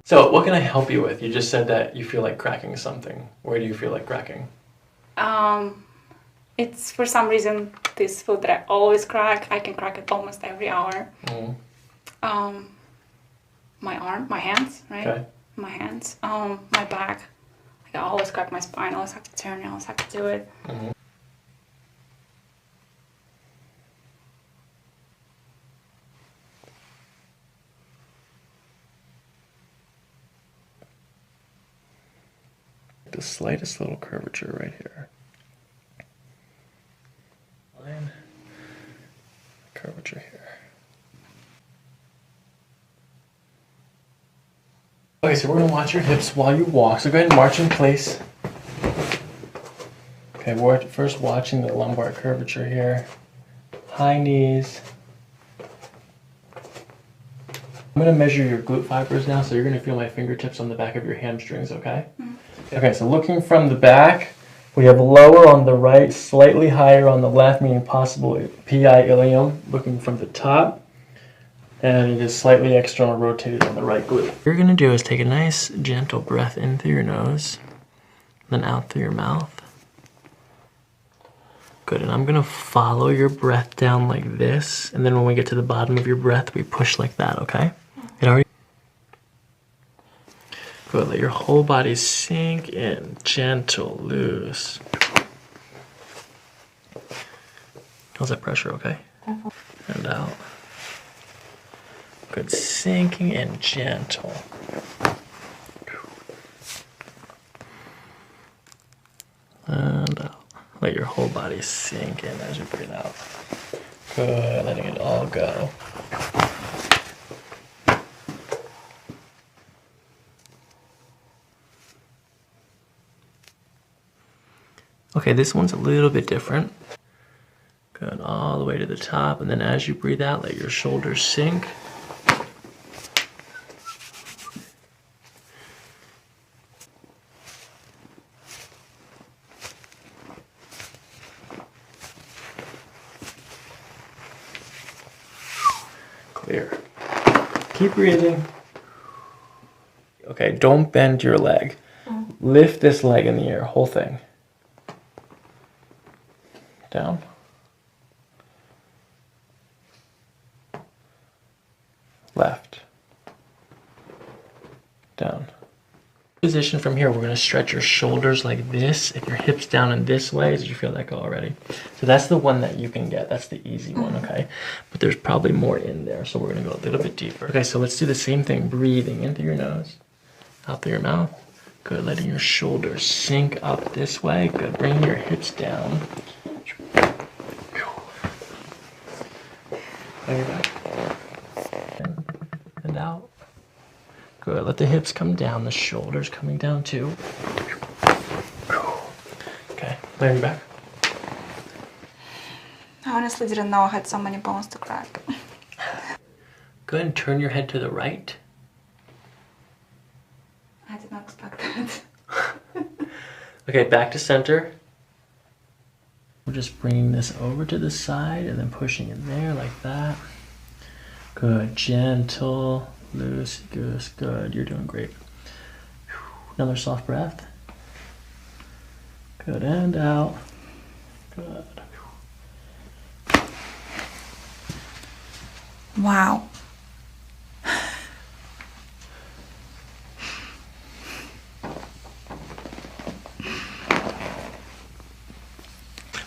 So what can I help you with? You just said that you feel like cracking something. Where do you feel like cracking? It's for some reason this foot that I always crack. I can crack it almost every hour. My hands, right? Okay. My hands, my back. I always crack my spine. I always have to turn. I always have to do it. The slightest little curvature right here. Line. Curvature here. Okay, so we're gonna watch your hips while you walk. So go ahead and march in place. Okay, we're first watching the lumbar curvature here. High knees. I'm gonna measure your glute fibers now, so you're gonna feel my fingertips on the back of your hamstrings, okay? Okay, so looking from the back, we have lower on the right, slightly higher on the left, meaning possible PI ilium, looking from the top. And it is slightly external rotated on the right glute. What you're gonna do is take a nice gentle breath in through your nose, then out through your mouth. Good, and I'm gonna follow your breath down like this, and then when we get to the bottom of your breath, we push like that, okay? Good, let your whole body sink in, gentle, loose. How's that pressure, okay? And out. Good, sinking in, gentle. And out. Let your whole body sink in as you breathe out. Good, letting it all go. Okay, this one's a little bit different. Good, all the way to the top, and then as you breathe out, let your shoulders sink. Clear. Keep breathing. Okay, don't bend your leg. Lift this leg in the air, whole thing. Down. Left. Down. Position from here, we're going to stretch your shoulders like this. If your hips down in this way, did you feel that go already? So that's the one that you can get. That's the easy one, okay? But there's probably more in there, so we're going to go a little bit deeper. Okay, so let's do the same thing. Breathing in through your nose, out through your mouth. Good, letting your shoulders sink up this way. Good, bringing your hips down. Bring it back. And out. Good, let the hips come down, the shoulders coming down too. Okay, lay me back. I honestly didn't know I had so many bones to crack. Go ahead and turn your head to the right. I did not expect that. Okay, back to center. We're just bringing this over to the side and then pushing it there like that. Good, gentle, loose, goose, good. You're doing great. Another soft breath. Good, and out. Good. Wow.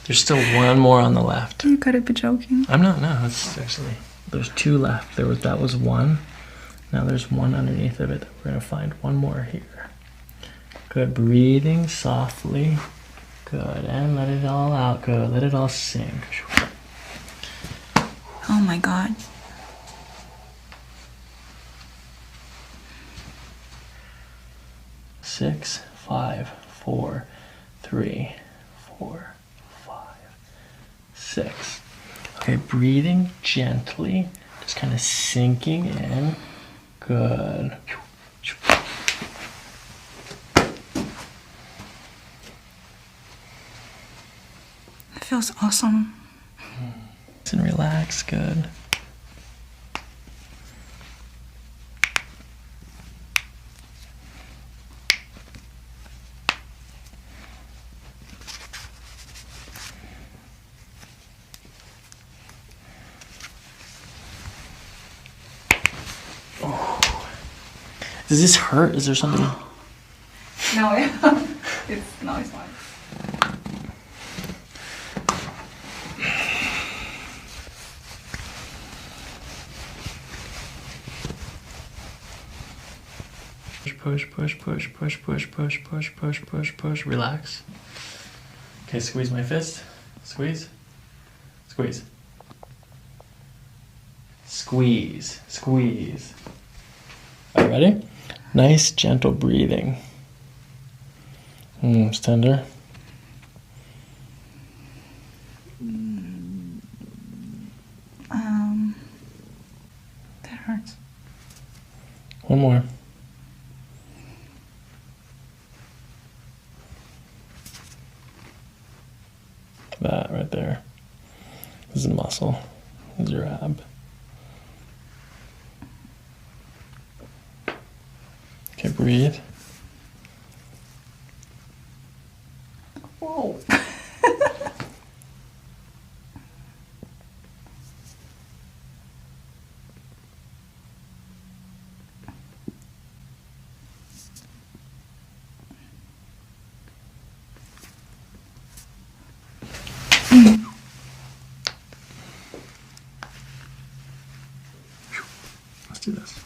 There's still one more on the left. You gotta be joking. I'm not, no, it's actually, there's two left. That was one. Now there's one underneath of it. We're gonna find one more here. Good, breathing softly. Good, and let it all out. Good, let it all sink. Oh my God. Six, 5, 4, 3, 4, 5, 6. Okay, breathing gently, just kind of sinking in. Good. It feels awesome. And relax, good. Does this hurt? Is there something? No, it's fine. Push. Relax. Okay, squeeze my fist. Squeeze. Squeeze. Are you ready? Nice, gentle breathing. It's tender. That hurts. One more. That right there. This is a muscle. This is your ab. Okay, breathe. Whoa. Let's do this.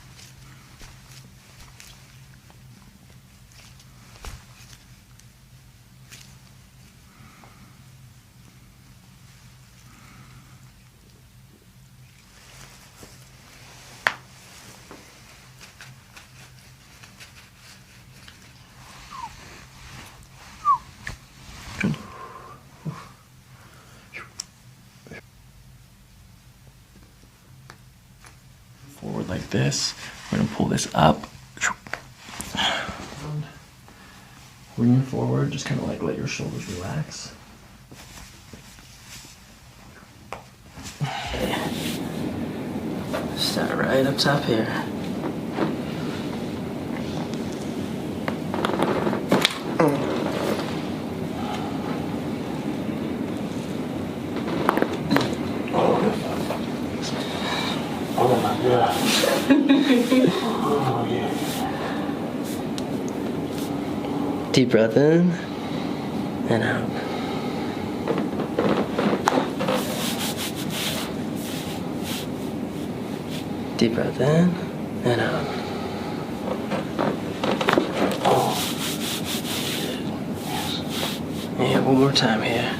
Good. Forward like this. We're gonna pull this up. Lean forward, just kind of like let your shoulders relax. Start right up top here. Oh my God. Oh yeah. Deep breath in and out. Deep breath in and out. Yeah, one more time here.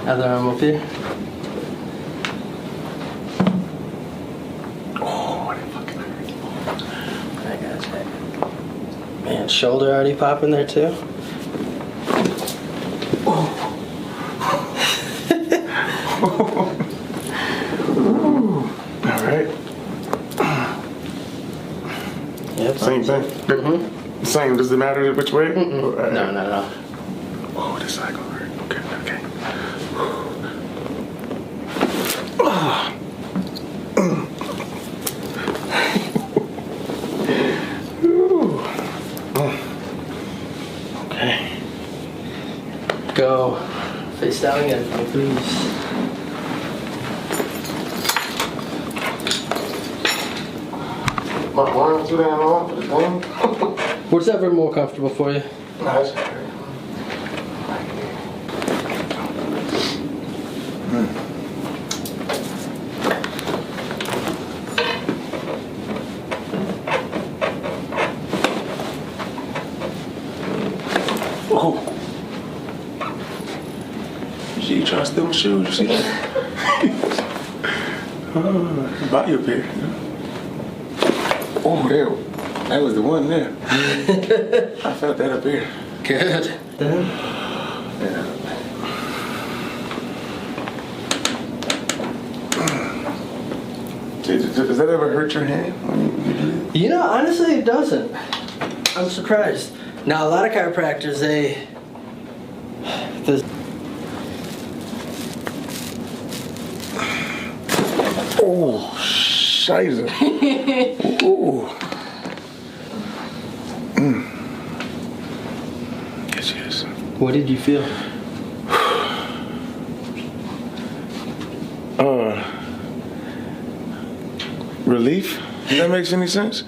Other arm up here. Oh, that fucking hurt. I got you. Man, shoulder already popping there too. All right. Yep. Same thing. Same. Does it matter which way? No, no. Oh, this side gonna hurt. Okay. Okay. Go face down again, please. My arms too damn long for this thing. Whatever more comfortable for you. Nice. Oh. You see, you trying to steal my shoes, you see that? Oh, body up here. Oh, there. That was the one there. I felt that up here. Good. Then. Does that ever hurt your hand when you do it? You know, honestly, it doesn't. I'm surprised. Now, a lot of chiropractors, Oh, scheiße. Oh. Yes. What did you feel? Relief? If that makes any sense?